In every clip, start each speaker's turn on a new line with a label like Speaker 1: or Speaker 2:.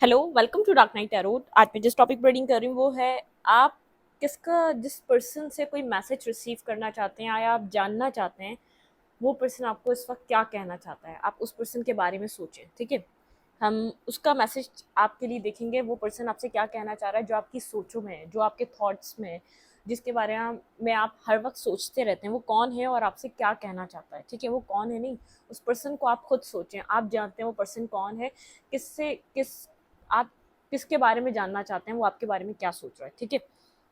Speaker 1: Hello, welcome to dark night tarot. आज मैं जिस टॉपिक पर रीडिंग कर रही हूँ वो है आप जिस पर्सन से कोई मैसेज रिसीव करना चाहते हैं या आप जानना चाहते हैं वो पर्सन आपको इस वक्त क्या कहना चाहता है। आप उस पर्सन के बारे में सोचें, ठीक है। हम उसका मैसेज आपके लिए देखेंगे, वो पर्सन आपसे क्या कहना चाह रहा है, जो आपकी सोचों में है, जो आपके थॉट्स में है, जिसके बारे में आप हर वक्त सोचते रहते हैं, वो कौन है और आपसे क्या कहना चाहता है। ठीक है, वो कौन है नहीं, उस पर्सन को आप खुद सोचें। आप जानते हैं वो पर्सन कौन है, किससे किस आप किसके बारे में जानना चाहते हैं, वो आपके बारे में क्या सोच रहा है। ठीक है,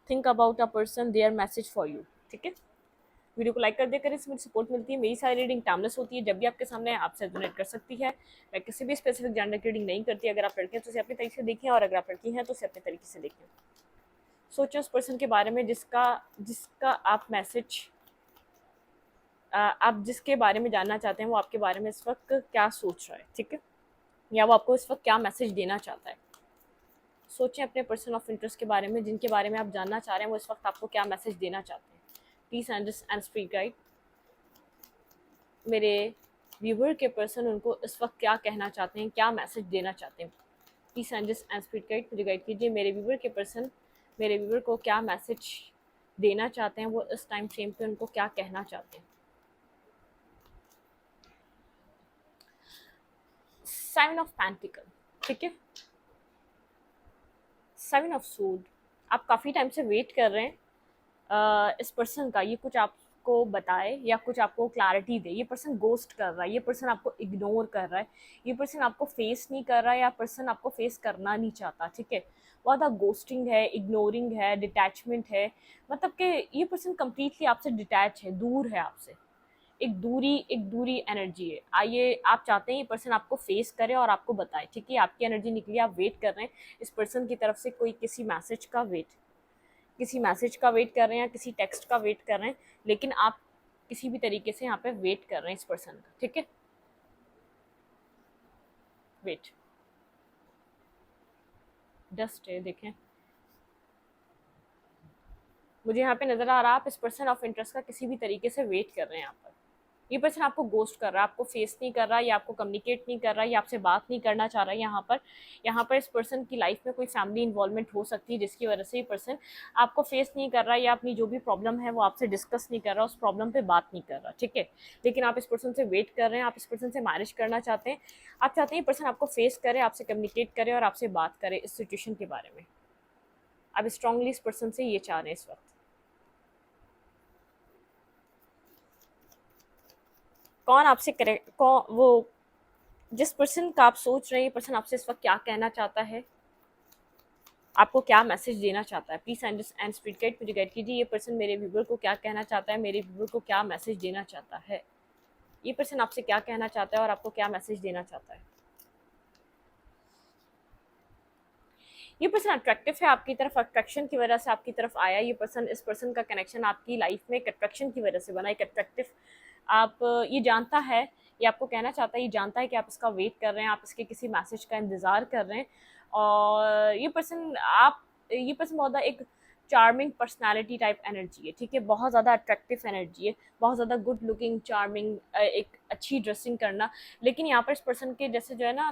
Speaker 1: think about a person, there message for you. ठीक है, वीडियो को लाइक कर दिया करें, इसमें सपोर्ट मिलती है। मेरी सारी रीडिंग टाइमलेस होती है, जब भी आपके सामने आपसे डोनेट कर सकती है। मैं किसी भी स्पेसिफिक जेंडर की रीडिंग नहीं करती। अगर आप लड़के हैं तो उसे अपने तरीके से देखें, और अगर आप लड़की हैं तो उसे अपने तरीके से देखें। सोचें उस पर्सन के बारे में जिसका जिसका आप मैसेज आप जिसके बारे में जानना चाहते हैं, वो आपके बारे में इस वक्त क्या सोच रहा है। ठीक है, या वो आपको इस वक्त क्या मैसेज देना चाहता है। सोचें अपने पर्सन ऑफ इंटरेस्ट के बारे में, जिनके बारे में आप जानना चाह रहे हैं वो इस वक्त आपको क्या मैसेज देना चाहते हैं। Please and speak guide. मेरे व्यूवर के पर्सन उनको इस वक्त क्या कहना चाहते हैं, क्या मैसेज देना चाहते हैं। प्लीज एंड स्पीक गाइड, मुझे गाइड कीजिए। मेरे व्यूवर के पर्सन मेरे व्यूवर को क्या मैसेज देना चाहते हैं, वो इस टाइम फ्रेम पे उनको क्या कहना चाहते हैं। सेवन ऑफ पेंटिकल, ठीक है। सेवन ऑफ सूड, आप काफ़ी टाइम से वेट कर रहे हैं इस पर्सन का, ये कुछ आपको बताए या कुछ आपको क्लैरिटी दे। ये पर्सन गोस्ट कर रहा है, ये पर्सन आपको इग्नोर कर रहा है, ये पर्सन आपको फेस नहीं कर रहा है, या पर्सन आपको फेस करना नहीं चाहता। ठीक है, बहुत ज़्यादा गोस्टिंग है, इग्नोरिंग है, डिटैचमेंट है। मतलब कि ये पर्सन कम्प्लीटली आपसे डिटैच है, दूर है आपसे। एक दूरी एनर्जी है। आइए, आप चाहते हैं ये पर्सन आपको फेस करे और आपको बताए। ठीक है, आपकी एनर्जी निकली, आप वेट कर रहे हैं इस पर्सन की तरफ से कोई किसी मैसेज का वेट कर रहे हैं, या किसी टेक्स्ट का वेट कर रहे हैं, लेकिन आप किसी भी तरीके से यहाँ पे वेट कर रहे हैं इस पर्सन का। ठीक है, वेट, डस्ट है, देखें। मुझे यहाँ पे नजर आ रहा है आप इस पर्सन ऑफ इंटरेस्ट का किसी भी तरीके से वेट कर रहे हैं यहाँ पर। ये पर्सन आपको गोस्ट कर रहा है, आपको फेस नहीं कर रहा, या आपको कम्युनिकेट नहीं कर रहा, या आपसे बात नहीं करना चाह रहा है। यहाँ पर इस पर्सन की लाइफ में कोई फैमिली इन्वॉल्वमेंट हो सकती है, जिसकी वजह से ये पर्सन आपको फेस नहीं कर रहा, या अपनी जो भी प्रॉब्लम है वो आपसे डिस्कस नहीं कर रहा, उस प्रॉब्लम पे बात नहीं कर रहा। ठीक है, लेकिन आप इस पर्सन से वेट कर रहे हैं, आप इस पर्सन से मैरिज करना चाहते हैं। आप चाहते हैं ये पर्सन आपको फेस करे, आपसे कम्युनिकेट करे और आपसे बात करे इस सिचुएशन के बारे में। आप स्ट्रांगली इस पर्सन से ये चाह रहे हैं इस वक्त। कौन आपसे करेक्ट, कौन वो जिस पर्सन का आप सोच रहे हैं, ये पर्सन आपसे इस वक्त क्या कहना चाहता है, आपको क्या मैसेज देना चाहता है। प्लीज एंड स्पीड गाइड, मुझे गाइड कीजिए। ये पर्सन मेरे व्यूवर को क्या कहना चाहता है, मेरे व्यूवर को क्या मैसेज देना चाहता है। ये पर्सन आपसे क्या कहना चाहता है और आपको क्या मैसेज देना चाहता है। ये पर्सन अट्रैक्टिव है आपकी तरफ, अट्रैक्शन की वजह से आपकी तरफ आया। ये पर्सन, इस पर्सन का कनेक्शन आपकी लाइफ में एक अट्रैक्शन की वजह से बना, एक अट्रैक्टिव। आप ये जानता है, ये आपको कहना चाहता है, ये जानता है कि आप इसका वेट कर रहे हैं, आप इसके किसी मैसेज का इंतज़ार कर रहे हैं। और ये पर्सन बहुत ज़्यादा एक चार्मिंग पर्सनालिटी टाइप एनर्जी है। ठीक है, बहुत ज़्यादा अट्रैक्टिव एनर्जी है, बहुत ज़्यादा गुड लुकिंग, चार्मिंग, एक अच्छी ड्रेसिंग करना। लेकिन यहाँ पर इस पर्सन के जैसे जो है ना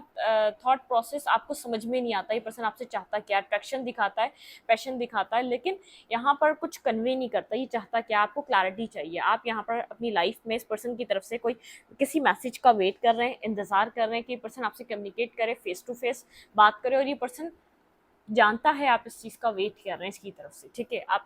Speaker 1: थॉट प्रोसेस आपको समझ में नहीं आता। ये पर्सन आपसे चाहता क्या, अट्रैक्शन दिखाता है, पैशन दिखाता है, लेकिन यहाँ पर कुछ कन्वे नहीं करता। ये चाहता क्या, आपको क्लैरिटी चाहिए। आप यहाँ पर अपनी लाइफ में इस पर्सन की तरफ से कोई किसी मैसेज का वेट कर रहे हैं, इंतज़ार कर रहे हैं कि ये पर्सन आपसे कम्युनिकेट करे, फेस टू फेस बात करे। और ये पर्सन जानता है आप इस चीज़ का वेट कर रहे हैं इसकी तरफ से। ठीक है, आप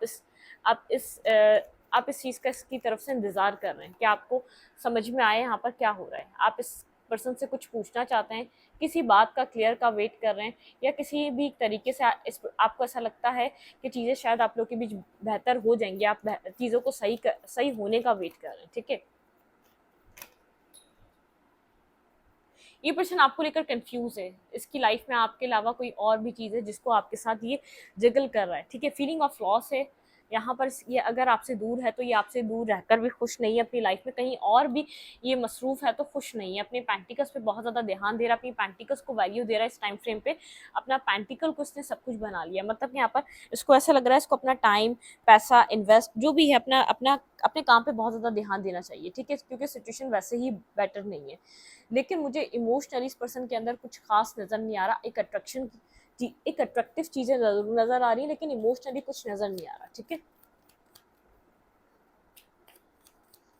Speaker 1: इस चीज़ का इसकी तरफ से इंतज़ार कर रहे हैं कि आपको समझ में आए यहाँ पर क्या हो रहा है। आप इस पर्सन से कुछ पूछना चाहते हैं, किसी बात का क्लियर का वेट कर रहे हैं, या किसी भी तरीके से आपको ऐसा लगता है कि चीज़ें शायद आप लोग के बीच बेहतर हो जाएंगी। आप चीज़ों को सही होने का वेट कर रहे हैं। ठीक है, ये पर्सन आपको लेकर कंफ्यूज है। इसकी लाइफ में आपके अलावा कोई और भी चीज़ है जिसको आपके साथ ये जगल कर रहा है। ठीक है, फीलिंग ऑफ लॉस है, यहाँ पर ये अगर आपसे दूर है तो ये आपसे दूर रहकर भी खुश नहीं है, अपनी लाइफ में कहीं और भी ये मसरूफ़ है तो खुश नहीं है। अपने पेंटिकल्स पे बहुत ज़्यादा ध्यान दे रहा है, अपनी पेंटिकल्स को वैल्यू दे रहा है इस टाइम फ्रेम पे। अपना पेंटिकल को इसने सब कुछ बना लिया, मतलब कि यहाँ पर इसको ऐसा लग रहा है इसको अपना टाइम, पैसा, इन्वेस्ट जो भी है अपना अपना अपने काम पे बहुत ज़्यादा ध्यान देना चाहिए, ठीक है? क्योंकि सिचुएशन वैसे ही बेटर नहीं है। लेकिन मुझे इमोशनली इस पर्सन के अंदर कुछ खास नज़र नहीं आ रहा। एक अट्रैक्टिव चीज़ें ज़रूर नज़र आ रही हैं, लेकिन इमोशनली कुछ नज़र नहीं आ रहा, ठीक है?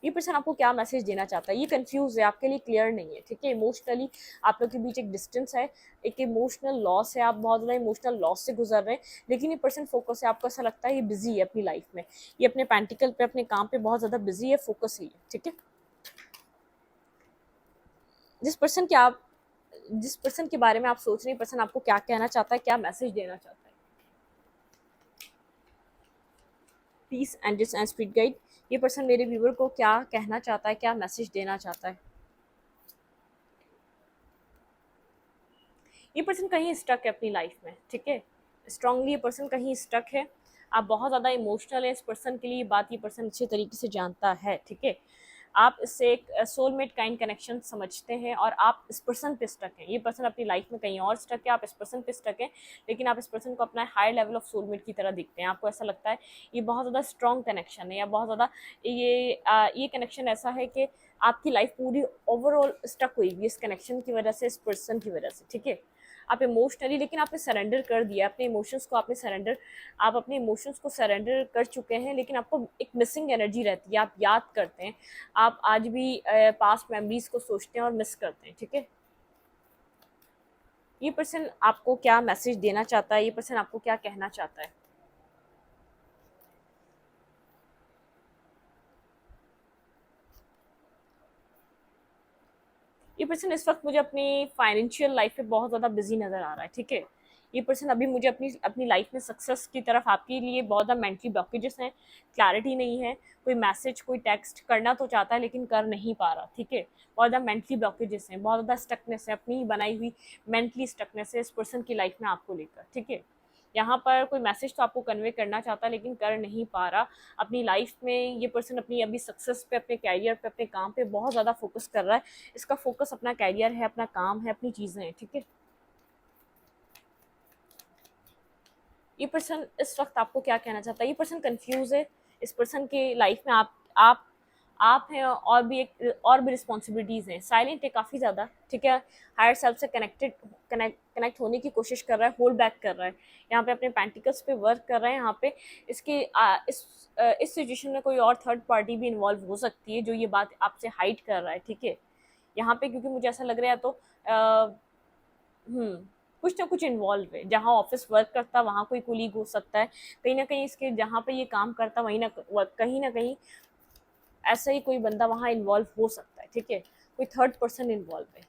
Speaker 1: ये पर्सन आपको क्या मैसेज देना चाहता है, ये कंफ्यूज है, आपके लिए क्लियर नहीं है, ठीक है? इमोशनली आप लोग के बीच एक डिस्टेंस है, एक इमोशनल लॉस है, आप बहुत ज़्यादा इमोशनल लॉस से गुजर रहे हैं, लेकिन ये पर्सन फोकस है, आपको ऐसा लगता है ये बिजी है अपनी लाइफ में, ये अपने पेंटिकल पे, अपने काम पे बहुत ज़्यादा बिजी है, फोकस ही है, ठीक है? जिस पर्सन के आप जिस पर्सन के बारे में आप सोच रहे हैं, पर्सन आपको क्या कहना चाहता है, क्या मैसेज देना चाहता है? Peace angels and spirit guide, ये पर्सन मेरे व्यूवर को क्या कहना चाहता है, क्या मैसेज देना चाहता है? ये पर्सन कहीं स्टक है अपनी लाइफ में, ठीक है? स्ट्रांगली ये पर्सन कहीं स्टक है, आप बहुत ज़्यादा इमोशनल है इस पर्सन के लिए, ये बात ये पर्सन अच्छे तरीके से जानता है, ठीक है? आप इससे एक सोलमेट काइंड कनेक्शन समझते हैं और आप इस पर्सन पे स्टक हैं। ये पर्सन अपनी लाइफ में कहीं और स्टक है, आप इस पर्सन पे स्टक हैं, लेकिन आप इस पर्सन को अपना हायर लेवल ऑफ सोलमेट की तरह दिखते हैं। आपको ऐसा लगता है ये बहुत ज़्यादा स्ट्रॉन्ग कनेक्शन है, या बहुत ज़्यादा ये कनेक्शन ऐसा है कि आपकी लाइफ पूरी ओवरऑल स्टक हुई हुई इस कनेक्शन की वजह से, इस पर्सन की वजह से, ठीक है? आप इमोशनली, लेकिन आपने सरेंडर कर दिया अपने इमोशंस को, आप अपने इमोशंस को सरेंडर कर चुके हैं, लेकिन आपको एक मिसिंग एनर्जी रहती है, आप याद करते हैं, आप आज भी पास्ट मेमोरीज को सोचते हैं और मिस करते हैं, ठीक है? ये पर्सन आपको क्या मैसेज देना चाहता है, ये पर्सन आपको क्या कहना चाहता है? ये पर्सन इस वक्त मुझे अपनी फाइनेंशियल लाइफ में बहुत ज़्यादा बिजी नज़र आ रहा है, ठीक है? ये पर्सन अभी मुझे अपनी अपनी लाइफ में सक्सेस की तरफ, आपके लिए बहुत ज़्यादा मेंटली ब्लॉकेजेस हैं, क्लैरिटी नहीं है, कोई मैसेज, कोई टेक्स्ट करना तो चाहता है लेकिन कर नहीं पा रहा, ठीक है? बहुत ज़्यादा मेंटली ब्लॉकेजेस हैं, बहुत ज़्यादा स्टकनेस है, अपनी ही बनाई हुई मेंटली स्टकनेस है इस पर्सन की लाइफ में आपको लेकर, ठीक है? यहाँ पर कोई मैसेज तो आपको कन्वे करना चाहता है लेकिन कर नहीं पा रहा। अपनी लाइफ में ये पर्सन अपनी अभी सक्सेस पे, अपने कैरियर पे, अपने काम पे बहुत ज़्यादा फोकस कर रहा है। इसका फोकस अपना कैरियर है, अपना काम है, अपनी चीज़ें हैं, ठीक है? ये पर्सन इस वक्त आपको क्या कहना चाहता है? ये पर्सन कंफ्यूज है। इस पर्सन के लाइफ में आप हैं, और भी रिस्पॉन्सिबिलिटीज़ हैं, साइलेंट है काफ़ी ज़्यादा, ठीक है? हायर सेल्फ से कनेक्ट होने की कोशिश कर रहा है, होल्ड बैक कर रहा है, यहाँ पे अपने पेंटिकल्स पे वर्क कर रहा है। यहाँ पे इस सिचुएशन में कोई और थर्ड पार्टी भी इन्वॉल्व हो सकती है जो ये बात आपसे हाइड कर रहा है, ठीक है? यहाँ पे क्योंकि मुझे ऐसा लग रहा है तो कुछ ना कुछ इन्वॉल्व है। जहाँ ऑफिस वर्क करता वहाँ कोई कुलीग हो सकता है, कहीं ना कहीं इसके जहाँ पे ये काम करता वहीं कहीं ना कहीं ऐसा ही कोई बंदा वहाँ इन्वॉल्व हो सकता है, ठीक है? कोई थर्ड पर्सन इन्वॉल्व है।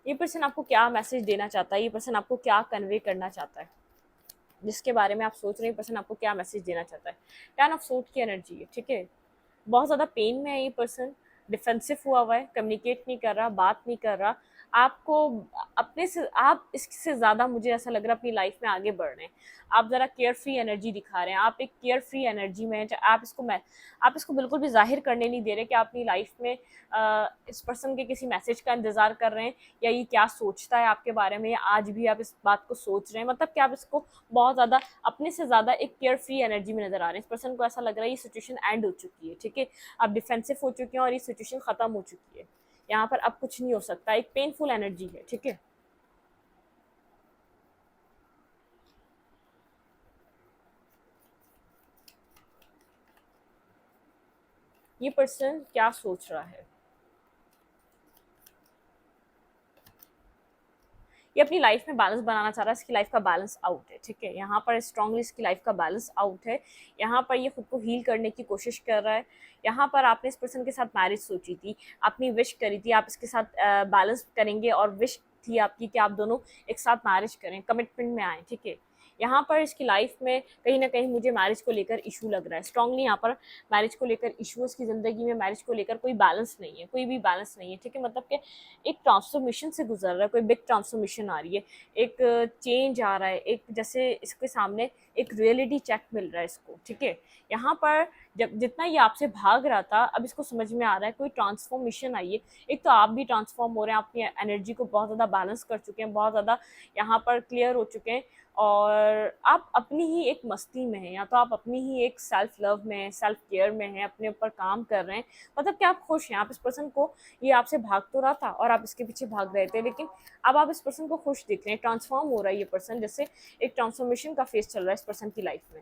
Speaker 1: ये पर्सन आपको क्या मैसेज देना चाहता है, ये पर्सन आपको क्या कन्वे करना चाहता है, जिसके बारे में आप सोच रहे हैं, पर्सन आपको क्या मैसेज देना चाहता है? 10 ऑफ सोर्ड की एनर्जी है, ठीक है? बहुत ज़्यादा पेन में है ये पर्सन, डिफेंसिव हुआ है, कम्युनिकेट नहीं कर रहा, बात नहीं कर रहा। आपको अपने से, आप इससे ज़्यादा मुझे ऐसा लग रहा है अपनी लाइफ में आगे बढ़ रहे हैं। आप ज़रा केयर फ्री एनर्जी दिखा रहे हैं, आप एक केयर फ्री एनर्जी में हैं। आप इसको बिल्कुल भी ज़ाहिर करने नहीं दे रहे कि आप अपनी लाइफ में इस पर्सन के किसी मैसेज का इंतज़ार कर रहे हैं, या ये क्या सोचता है आपके बारे में, या आज भी आप इस बात को सोच रहे हैं। मतलब कि आप इसको बहुत ज़्यादा अपने से ज़्यादा एक केयर फ्री एनर्जी में नज़र आ रहे हैं। इस पर्सन को ऐसा लग रहा है ये सिचुएशन एंड हो चुकी है, ठीक है? आप डिफेंसिव हो चुके हैं और ये सिचुएशन ख़त्म हो चुकी है। यहाँ पर अब कुछ नहीं हो सकता, एक पेनफुल एनर्जी है, ठीक है? ये पर्सन क्या सोच रहा है? ये अपनी लाइफ में बैलेंस बनाना चाह रहा है, इसकी लाइफ का बैलेंस आउट है, ठीक है? यहाँ पर स्ट्रांगली इसकी लाइफ का बैलेंस आउट है। यहाँ पर ये खुद को हील करने की कोशिश कर रहा है। यहाँ पर आपने इस पर्सन के साथ मैरिज सोची थी, अपनी विश करी थी, आप इसके साथ बैलेंस करेंगे, और विश थी आपकी कि आप दोनों एक साथ मैरिज करें, कमिटमेंट में आए, ठीक है? यहाँ पर इसकी लाइफ में कहीं ना कहीं मुझे मैरिज को लेकर इशू लग रहा है स्ट्रांगली। यहाँ पर मैरिज को लेकर इशू, उसकी ज़िंदगी में मैरिज को लेकर कोई बैलेंस नहीं है, कोई भी बैलेंस नहीं है, ठीक है। मतलब कि एक ट्रांसफॉर्मेशन से गुजर रहा है, कोई बिग ट्रांसफॉर्मेशन आ रही है, एक चेंज आ रहा है, एक जैसे इसके सामने एक रियलिटी चेक मिल रहा है इसको, ठीक है। यहाँ पर जब जितना ये आपसे भाग रहा था, अब इसको समझ में आ रहा है कोई ट्रांसफॉर्मेशन आई है। एक तो आप भी ट्रांसफॉर्म हो रहे हैं, अपनी एनर्जी को बहुत ज़्यादा बैलेंस कर चुके हैं, बहुत ज़्यादा यहाँ पर क्लियर हो चुके हैं, और आप अपनी ही एक मस्ती में हैं, या तो आप अपनी ही एक सेल्फ लव में हैं, सेल्फ केयर में हैं, अपने ऊपर काम कर रहे हैं। मतलब कि आप खुश हैं, आप इस पर्सन को, ये आपसे भाग तो रहा था और आप इसके पीछे भाग रहे थे, लेकिन अब आप इस पर्सन को खुश दिख रहे हैं, ट्रांसफॉर्म हो रहा है ये पर्सन, जैसे एक ट्रांसफॉर्मेशन का फेज चल रहा है इस पर्सन की लाइफ में।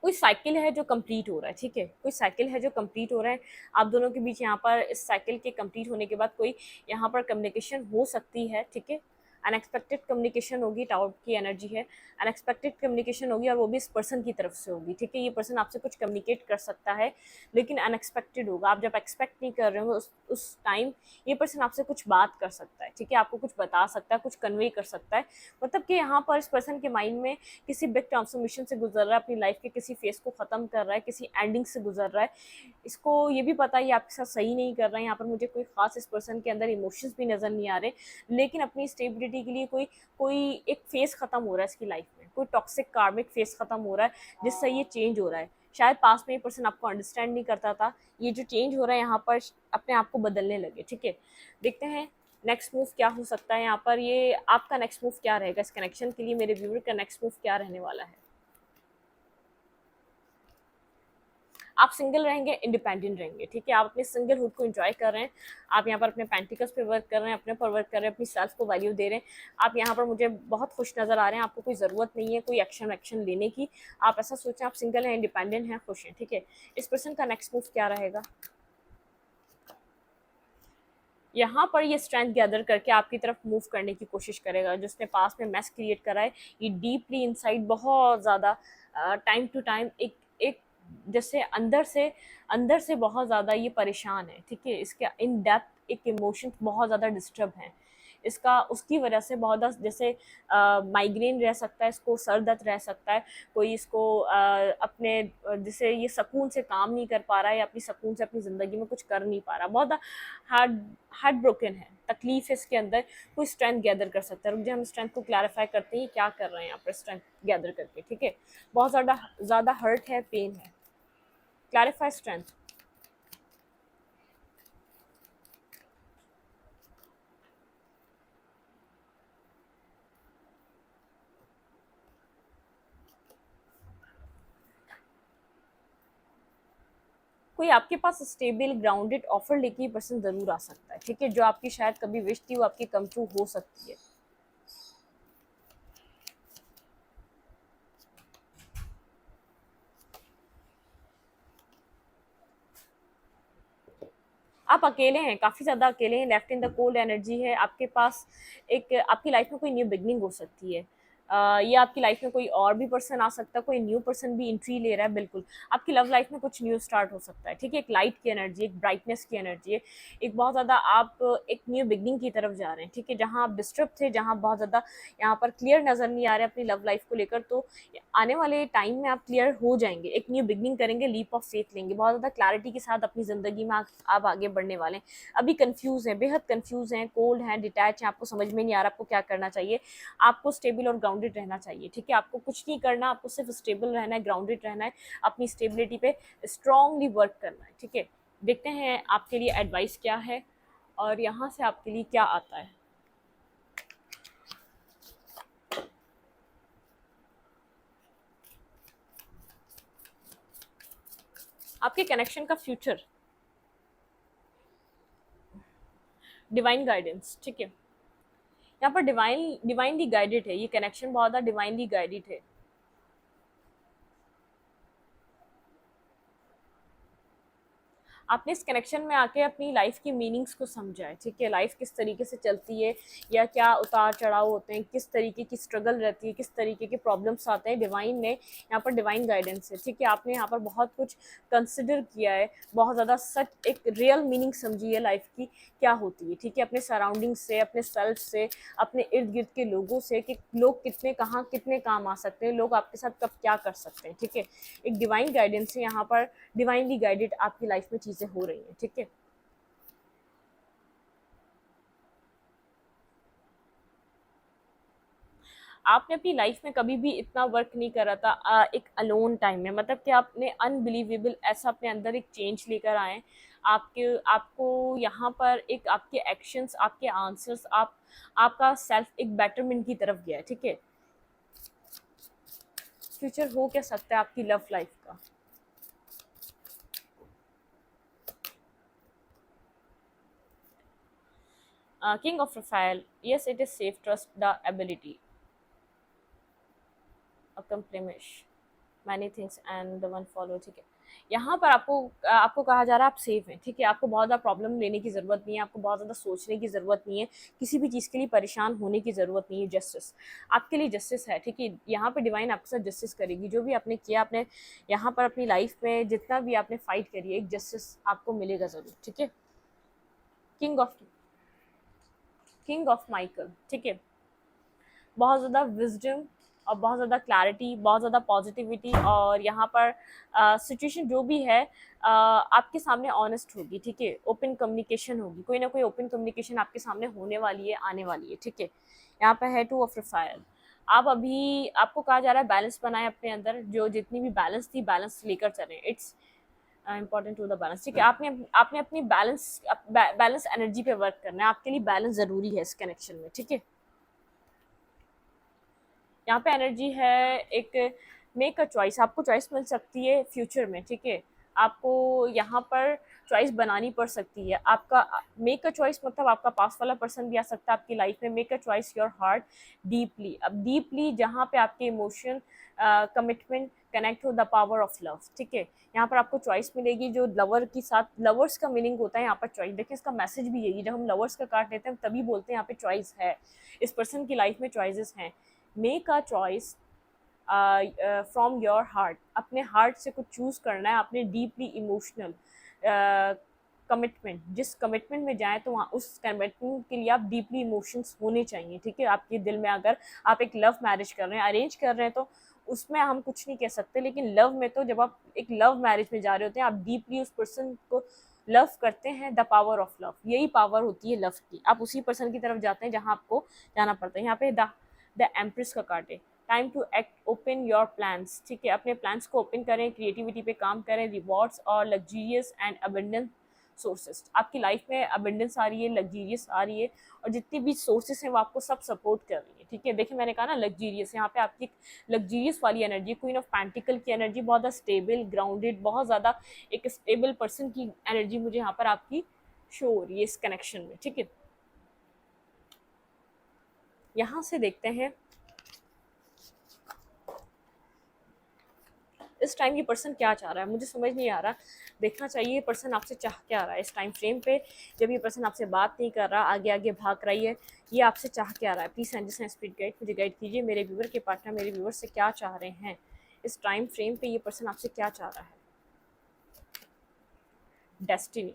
Speaker 1: कोई साइकिल है जो कंप्लीट हो रहा है, ठीक है, कोई साइकिल है जो कंप्लीट हो रहा है आप दोनों के बीच। यहाँ पर इस साइकिल के कंप्लीट होने के बाद कोई यहाँ पर कम्युनिकेशन हो सकती है, ठीक है। अनएक्सपेक्टेड कम्युनिकेशन होगी, टावर की एनर्जी है, अनएक्सपेक्टेड कम्युनिकेशन होगी, और वो भी इस पर्सन की तरफ से होगी, ठीक है। ये पर्सन आपसे कुछ कम्युनिकेट कर सकता है, लेकिन अनएक्सपेक्टेड होगा, आप जब एक्सपेक्ट नहीं कर रहे हो उस टाइम ये पर्सन आपसे कुछ बात कर सकता है, ठीक है, आपको कुछ बता सकता है, कुछ कन्वे कर सकता है। मतलब कि यहाँ पर इस पर्सन के माइंड में किसी बिग ट्रांसफॉर्मेशन से गुजर रहा है, अपनी लाइफ के किसी फेस को ख़त्म कर रहा है, किसी एंडिंग से गुजर रहा है। इसको ये भी पता है ये आपके साथ सही नहीं कर रहा है, यहाँ पर मुझे कोई ख़ास इस पर्सन के अंदर इमोशंस भी नज़र नहीं आ रहे, लेकिन अपनी स्टेबिलिटी के लिए कोई कोई एक फेस ख़त्म हो रहा है इसकी लाइफ में, कोई टॉक्सिक कार्मिक फेस ख़त्म हो रहा है, जिससे ये चेंज हो रहा है। शायद पास में ये पर्सन आपको अंडरस्टैंड नहीं करता था, ये जो चेंज हो रहा है यहाँ पर अपने आप को बदलने लगे, ठीक है। देखते हैं नेक्स्ट मूव क्या हो सकता है यहाँ पर, ये आपका नेक्स्ट मूव क्या रहेगा इस कनेक्शन के लिए, मेरे व्यूअर का नेक्स्ट मूव क्या रहने वाला है। आप सिंगल रहेंगे, इंडिपेंडेंट रहेंगे, ठीक है, आप अपने सिंगलहुड को एंजॉय कर रहे हैं, आप यहाँ पर अपने पेंटिकल्स पे वर्क कर रहे हैं, अपने पर वर्क कर रहे हैं, अपनी सेल्फ को वैल्यू दे रहे हैं। आप यहाँ पर मुझे बहुत खुश नज़र आ रहे हैं, आपको कोई ज़रूरत नहीं है कोई एक्शन लेने की, आप ऐसा सोचें आप सिंगल हैं, इंडिपेंडेंट हैं, खुश हैं, ठीक है। इस पर्सन का नेक्स्ट मूव क्या रहेगा, यहाँ पर ये स्ट्रेंथ गैदर करके आपकी तरफ मूव करने की कोशिश करेगा। जिसने पास में मैस क्रिएट करा है, ये डीपली इनसाइड बहुत ज़्यादा टाइम टू टाइम एक एक जैसे अंदर से बहुत ज़्यादा ये परेशान है, ठीक है। इसके इन डेप्थ एक इमोशंस बहुत ज़्यादा डिस्टर्ब हैं, इसका उसकी वजह से बहुत ज़्यादा जैसे माइग्रेन रह सकता है, इसको सर दर्द रह सकता है, कोई इसको अपने जैसे ये सुकून से काम नहीं कर पा रहा है, या अपनी सुकून से अपनी ज़िंदगी में कुछ कर नहीं पा रहा, बहुत हार्ट हार्ट ब्रोकन है, तकलीफ है इसके अंदर। कोई स्ट्रेंथ गैदर कर सकता है। रुक जाए, हम स्ट्रेंथ को क्लैरिफाई करते हैं क्या कर रहे हैं यहाँ पर स्ट्रेंथ गैदर करके, ठीक है। बहुत ज़्यादा हर्ट है, पेन है, क्लैरिफाई स्ट्रेंथ। कोई आपके पास स्टेबल ग्राउंडेड ऑफर लेके ये पर्सन ज़रूर आ सकता है, ठीक है। जो आपकी शायद कभी विश थी वो आपकी कम ट्रू हो सकती है। आप अकेले हैं, काफ़ी ज़्यादा अकेले हैं, left in the cold energy है आपके पास। एक आपकी लाइफ में कोई न्यू बिगनिंग हो सकती है, या आपकी लाइफ में कोई और भी पर्सन आ सकता है, कोई न्यू पर्सन भी एंट्री ले रहा है, बिल्कुल। आपकी लव लाइफ में कुछ न्यू स्टार्ट हो सकता है, ठीक है। एक लाइट की एनर्जी, एक ब्राइटनेस की एनर्जी है, एक बहुत ज़्यादा आप एक न्यू बिगनिंग की तरफ जा रहे हैं, ठीक है। जहाँ आप डिस्टर्ब थे, जहाँ बहुत ज़्यादा यहाँ पर क्लियर नज़र नहीं आ रहे अपनी लव लाइफ को लेकर, तो आने वाले टाइम में आप क्लियर हो जाएंगे, एक न्यू बिगनिंग करेंगे, लीप ऑफ फेथ लेंगे, बहुत ज़्यादा क्लैरिटी के साथ अपनी ज़िंदगी में आप आगे बढ़ने वाले हैं। अभी कंफ्यूज हैं, बेहद कंफ्यूज हैं, कोल्ड हैं, डिटैच हैं, आपको समझ में नहीं आ रहा आपको क्या करना चाहिए। आपको स्टेबल और ग्राउंडेड रहना चाहिए, ठीक है। आपको कुछ नहीं करना, आपको सिर्फ स्टेबल रहना है, ग्राउंडेड रहना है, अपनी स्टेबिलिटी पे स्ट्रांगली वर्क करना है, ठीक है। देखते हैं आपके लिए एडवाइस क्या है और यहाँ से आपके लिए क्या आता है। आपके कनेक्शन का फ्यूचर, डिवाइन गाइडेंस, ठीक है। यहाँ पर डिवाइनली गाइडेड है, ये कनेक्शन बहुत ज़्यादा डिवाइनली गाइडेड है। आपने इस कनेक्शन में आके अपनी लाइफ की मीनिंग्स को समझा है, ठीक है, लाइफ किस तरीके से चलती है या क्या उतार चढ़ाव होते हैं, किस तरीके की स्ट्रगल रहती है, किस तरीके के प्रॉब्लम्स आते हैं। डिवाइन ने यहाँ पर डिवाइन गाइडेंस है, ठीक है, आपने यहाँ पर बहुत कुछ कंसिडर किया है, बहुत ज़्यादा सच एक रियल मीनिंग समझी है लाइफ की क्या होती है, ठीक है, अपने सराउंडिंग से, अपने सेल्फ से, अपने इर्द गिर्द के लोगों से, कि लोग कितने कहाँ कितने काम आ सकते हैं, लोग आपके साथ कब क्या कर सकते हैं, ठीक है। एक डिवाइन गाइडेंस है यहाँ पर, डिवाइनली गाइडेड आपकी लाइफ में चीज़ें हो रही हैं, ठीक है। आपने अपनी लाइफ में कभी भी इतना वर्क नहीं करा था एक अलोन टाइम में, मतलब कि आपने अनबिलीवेबल ऐसा अपने अंदर एक चेंज लेकर आए। आपके आपको यहाँ पर एक आपके एक्शंस, आपके आंसर्स, आपका सेल्फ एक बेटरमेंट की तरफ गया है, ठीक है। फ्यूचर हो क्या सकता है आपकी लव लाइफ का? King of Raphael, yes it is safe, trust the ability, accomplish many things and the one follow, ठीक है। यहाँ पर आपको आपको कहा जा रहा है आप सेफ हैं, ठीक है, आपको बहुत ज़्यादा प्रॉब्लम लेने की ज़रूरत नहीं है, आपको बहुत ज़्यादा सोचने की ज़रूरत नहीं है, किसी भी चीज़ के लिए परेशान होने की ज़रूरत नहीं है। जस्टिस आपके लिए जस्टिस है, ठीक है, यहाँ पर डिवाइन आपके साथ जस्टिस करेगी। जो भी आपने किया, आपने यहाँ पर अपनी लाइफ में जितना भी आपने फाइट करी है, एक जस्टिस आपको मिलेगा ज़रूर, ठीक है। King of king of Michael, ठीक है, बहुत ज़्यादा विजडम और बहुत ज़्यादा क्लैरिटी, बहुत ज़्यादा पॉजिटिविटी, और यहाँ पर सिचुएशन जो भी है आपके सामने ऑनेस्ट होगी, ठीक है, ओपन कम्युनिकेशन होगी, कोई ना कोई ओपन कम्युनिकेशन आपके सामने होने वाली है, आने वाली है, ठीक है। यहाँ पे है टू ऑफ फायर। आप अभी आपको कहा जा रहा है बैलेंस बनाए अपने अंदर, जो जितनी भी बैलेंस थी बैलेंस लेकर चलें, it's important to the balance, ठीक है। आपने आपने अपनी बैलेंस एनर्जी पे वर्क करना है, आपके लिए बैलेंस ज़रूरी है इस कनेक्शन में, ठीक है। यहाँ पे एनर्जी है एक मेक अ चॉइस, आपको चॉइस मिल सकती है फ्यूचर में, ठीक है। आपको यहाँ पर चॉइस बनानी पड़ सकती है। आपका मेक अ चॉइस मतलब आपका पास वाला पर्सन भी आ सकता है आपकी लाइफ में। Make a choice your heart deeply, अब डीपली जहाँ पे आपके इमोशन कमिटमेंट कनेक्ट हो, द पावर ऑफ लव, ठीक है। यहाँ पर आपको चॉइस मिलेगी जो लवर के साथ, लवर्स का मीनिंग होता है यहाँ पर चॉइस। देखिए इसका मैसेज भी यही, जब हम लवर्स का कार्ड लेते हैं तभी बोलते हैं यहाँ पे चॉइस है, इस पर्सन की लाइफ में चॉइसेस हैं। Make a choice from your heart, अपने हार्ट से कुछ चूज़ करना है, अपने डीपली इमोशनल कमिटमेंट, जिस कमिटमेंट में जाएं तो वहाँ उस कमिटमेंट के लिए आप डीपली इमोशंस होने चाहिए, ठीक है, आपके दिल में। अगर आप एक लव मैरिज कर रहे हैं, अरेंज कर रहे हैं, तो उसमें हम कुछ नहीं कह सकते, लेकिन लव में तो जब आप एक लव मैरिज में जा रहे होते हैं, आप डीपली उस पर्सन को लव करते हैं। द पावर ऑफ लव, यही पावर होती है लव की। आप उसी पर्सन की तरफ जाते हैं जहाँ आपको जाना पड़ता है। यहाँ पे द एम्प्रेस का कार्ड है, time to act, open your plans, ठीक है, अपने प्लान्स को ओपन करें, क्रिएटिविटी पे काम करें, रिवॉर्ड्स और लग्जीरियस एंड अबेंडेंस सोर्सेस, आपकी लाइफ में अबेंडेंस आ रही है, लग्जीरियस आ रही है, और जितनी भी सोर्सेस हैं वो आपको सब सपोर्ट कर रही है, ठीक है। देखिए मैंने कहा ना लग्जीरियस, यहाँ पे आपकी लग्जीरियस वाली एनर्जी, क्वीन ऑफ पेंटिकल की एनर्जी, बहुत ज़्यादा स्टेबल, ग्राउंडेड, बहुत ज़्यादा एक स्टेबल पर्सन की एनर्जी मुझे यहाँ पर आपकी शो हो रही है इस कनेक्शन में, ठीक है। यहाँ से देखते हैं इस टाइम ये पर्सन क्या चाह रहा है, मुझे समझ नहीं आ रहा। देखना चाहिए ये पर्सन आपसे चाह क्या रहा है इस टाइम फ्रेम पे, जब ये पर्सन आपसे बात नहीं कर रहा, आगे आगे भाग रही है, ये आपसे चाह क्या रहा है। Please angels and spirit guide मुझे गाइड कीजिए, मेरे व्यूवर के पार्टनर मेरे व्यूवर से क्या चाह रहे हैं इस टाइम फ्रेम पे, ये पर्सन आपसे क्या चाह रहा है। डेस्टिनी,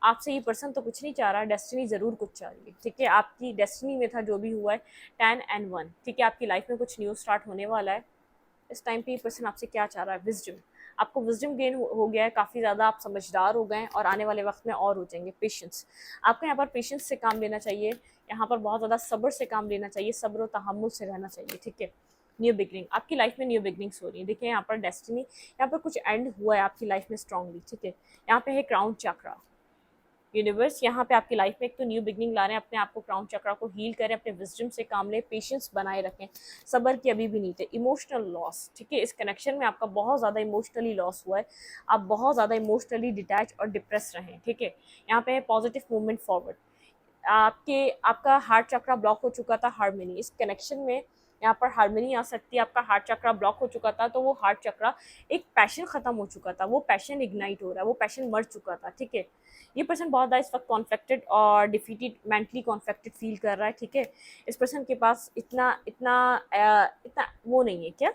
Speaker 1: आपसे ये पर्सन तो कुछ नहीं चाह रहा, डेस्टिनी ज़रूर कुछ चाह रही है, ठीक है। आपकी डेस्टिनी में था जो भी हुआ है 10 and 1, ठीक है, आपकी लाइफ में कुछ न्यू स्टार्ट होने वाला है। इस टाइम पे ये पर्सन आपसे क्या चाह रहा है, विजडम, आपको विजडम गेन हो गया है, काफ़ी ज़्यादा आप समझदार हो गए हैं, और आने वाले वक्त में और हो जाएंगे। पेशेंस, आपको यहाँ पर पेशेंस से काम लेना चाहिए, यहाँ पर बहुत ज़्यादा सब्र से काम लेना चाहिए, सब्र और तहम्मुल से रहना चाहिए, ठीक है। न्यू बिगनिंग, आपकी लाइफ में न्यू बिगनिंग्स हो रही है। देखिए यहाँ पर डेस्टिनी, यहाँ पर कुछ एंड हुआ है आपकी लाइफ में स्ट्रांगली, ठीक है। यहाँ पे है क्राउन चक्रा, यूनिवर्स यहाँ पे आपकी लाइफ में एक तो न्यू बिगनिंग ला रहे हैं, अपने आप को क्राउन चक्रा को हील करें, अपने विजडम से काम लें, पेशेंस बनाए रखें, सबर की अभी भी नीड है। इमोशनल लॉस, ठीक है, इस कनेक्शन में आपका बहुत ज़्यादा इमोशनली लॉस हुआ है, आप बहुत ज़्यादा इमोशनली डिटैच और डिप्रेस रहें, ठीक है। यहाँ पे है पॉजिटिव मूवमेंट फॉरवर्ड, आपका हार्ट चक्रा ब्लॉक हो चुका था, हार्मनी, इस कनेक्शन में यहाँ पर हार्मनी आ सकती है। आपका हार्ट चक्रा ब्लॉक हो चुका था, तो वो हार्ट चक्रा, एक पैशन ख़त्म हो चुका था, वो पैशन इग्नाइट हो रहा है, वो पैशन मर चुका था, ठीक है। ये पर्सन बहुत ज़्यादा इस वक्त कॉन्फ्लिक्टेड और डिफीटेड, मेंटली कॉन्फ्लिक्टेड फील कर रहा है, ठीक है। इस पर्सन के पास इतना इतना इतना वो नहीं है, क्या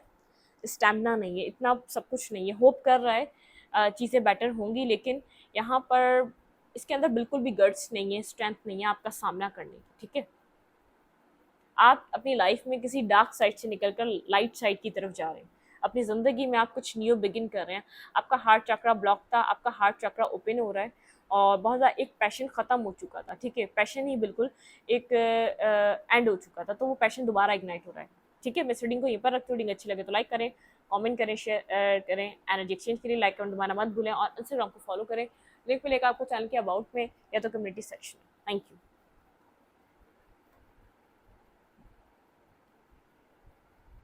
Speaker 1: स्टैमिना नहीं है, इतना सब कुछ नहीं है। होप कर रहा है चीज़ें बेटर होंगी, लेकिन यहाँ पर इसके अंदर बिल्कुल भी गट्स नहीं है, स्ट्रेंथ नहीं है आपका सामना करने की, ठीक है। आप अपनी लाइफ में किसी डार्क साइड से निकलकर लाइट साइड की तरफ जा रहे हैं। अपनी ज़िंदगी में आप कुछ न्यू बिगिन कर रहे हैं। आपका हार्ट चक्रा ब्लॉक था, आपका हार्ट चक्रा ओपन हो रहा है, और बहुत ज़्यादा एक पैशन ख़त्म हो चुका था, ठीक है। पैशन ही बिल्कुल एक एंड हो चुका था, तो वो पैशन दोबारा इग्नाइट हो रहा है, ठीक है। मैं इस रीडिंग को यहीं पर रखती हूँ। रीडिंग अच्छी लगे तो लाइक करें, कमेंट करें, शेयर करें। एनर्जी एक्सचेंज के लिए लाइक करना दोबारा मत भूलें, और इंस्टाग्राम को फॉलो करें। लिंक मिलेगा आपको चैनल के अबाउट में या तो कम्युनिटी सेक्शन में। Thank you.